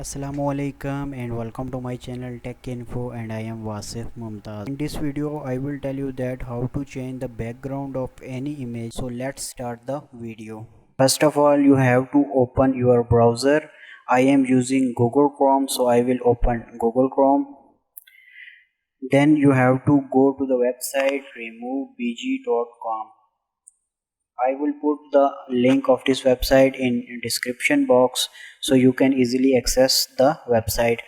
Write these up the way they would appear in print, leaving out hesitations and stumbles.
Assalamualaikum and welcome to my channel Tech Info, and I am Wasif Mumtaz. In this video I will tell you that how to change the background of any image. So let's start the video. First of all, you have to open your browser. I am using Google Chrome, so I will open Google Chrome. Then you have to go to the website removebg.com. I will put the link of this website in description box so you can easily access the website,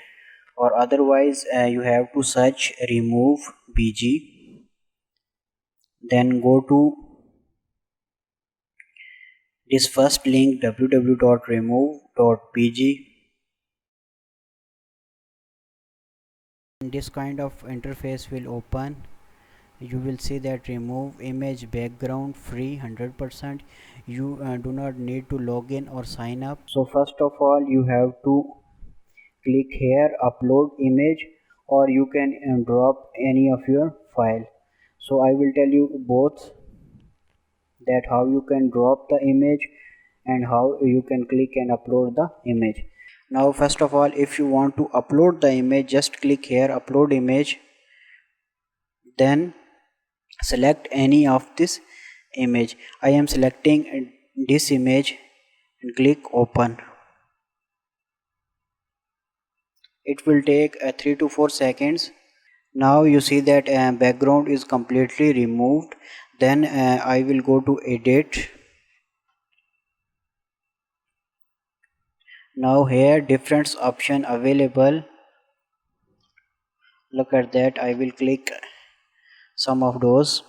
or otherwise you have to search remove bg, then go to this first link www.remove.bg. This kind of interface will open. You will see that remove image background free 100%. You do not need to log in or sign up. So first of all you have to click here upload image, or you can drop any of your file. So I will tell you both, that how you can drop the image and how you can click and upload the image. Now first of all, if you want to upload the image, just click here upload image, then select any of this image. I am selecting this image and click open. It will take 3 to 4 seconds. Now you see that background is completely removed. Then I will go to edit. Now here different option available. Look at that. I will click some of those.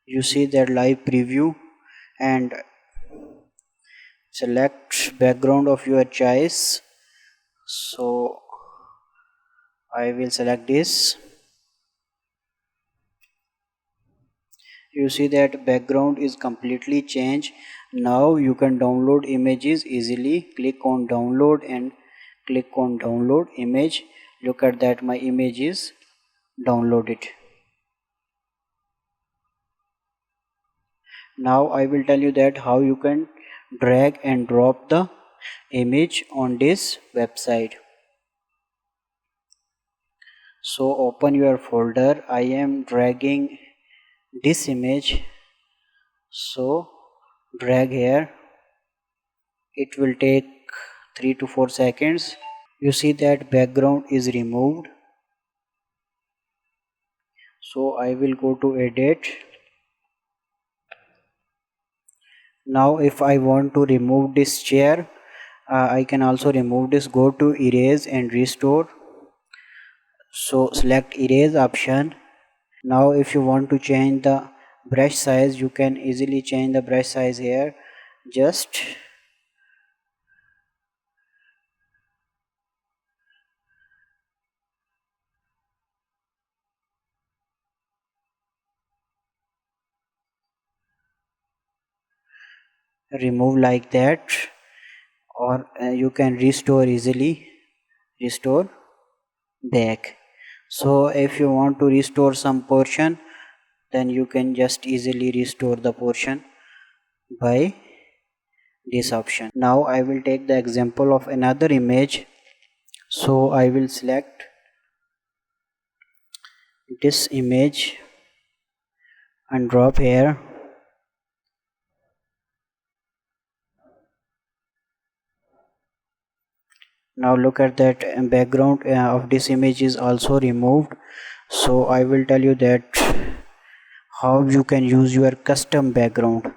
You see that live preview, and select background of your choice. So I will select this. You see that background is completely changed. Now you can download images easily. Click on download and click on download image. Look at that, my image is downloaded. Now I will tell you that how you can drag and drop the image on this website. So open your folder. I am dragging this image, so drag here. It will take 3 to 4 seconds. You see that background is removed. So I will go to edit. Now if I want to remove this chair, I can also remove this. Go to erase and restore. So select erase option. Now if you want to change the brush size, you can easily change the brush size here. Just remove like that, or you can restore easily, restore back. So if you want to restore some portion, then you can just easily restore the portion by this option. Now I will take the example of another image. So I will select this image and drop here. Now look at that, background of this image is also removed. So I will tell you that how you can use your custom background.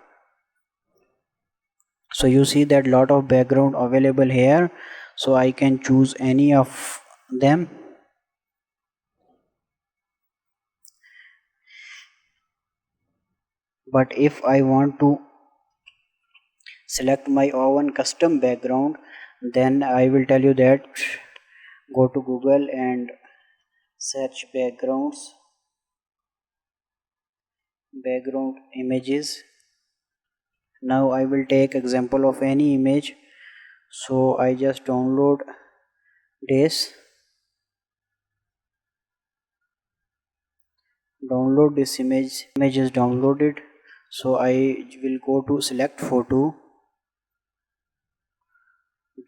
So you see that lot of background available here, so I can choose any of them. But if I want to select my own custom background, then I will tell you that go to Google and search background images. Now I will take example of any image. So I just download this image is downloaded. So I will go to select photo.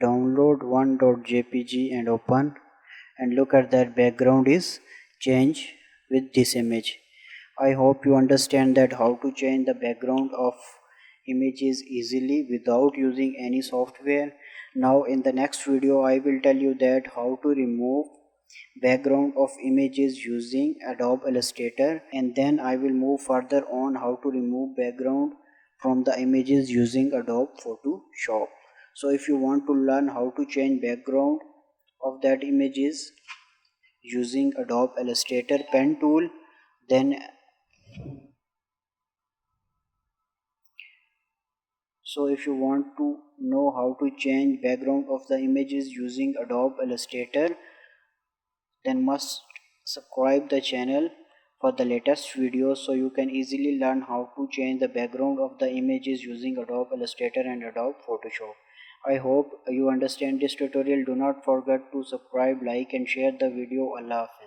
download 1.jpg and open, and look at that background is changed with this image. I hope you understand that how to change the background of images easily without using any software. Now in the next video I will tell you that how to remove background of images using Adobe Illustrator, and then I will move further on how to remove background from the images using Adobe Photoshop. So if you want to learn how to change background of that images using Adobe Illustrator pen tool, then so if you want to know how to change background of the images using Adobe Illustrator, then must subscribe the channel for the latest videos, so you can easily learn how to change the background of the images using Adobe Illustrator and Adobe Photoshop. I hope you understand this tutorial. Do not forget to subscribe, like and share the video. Allah Hafiz.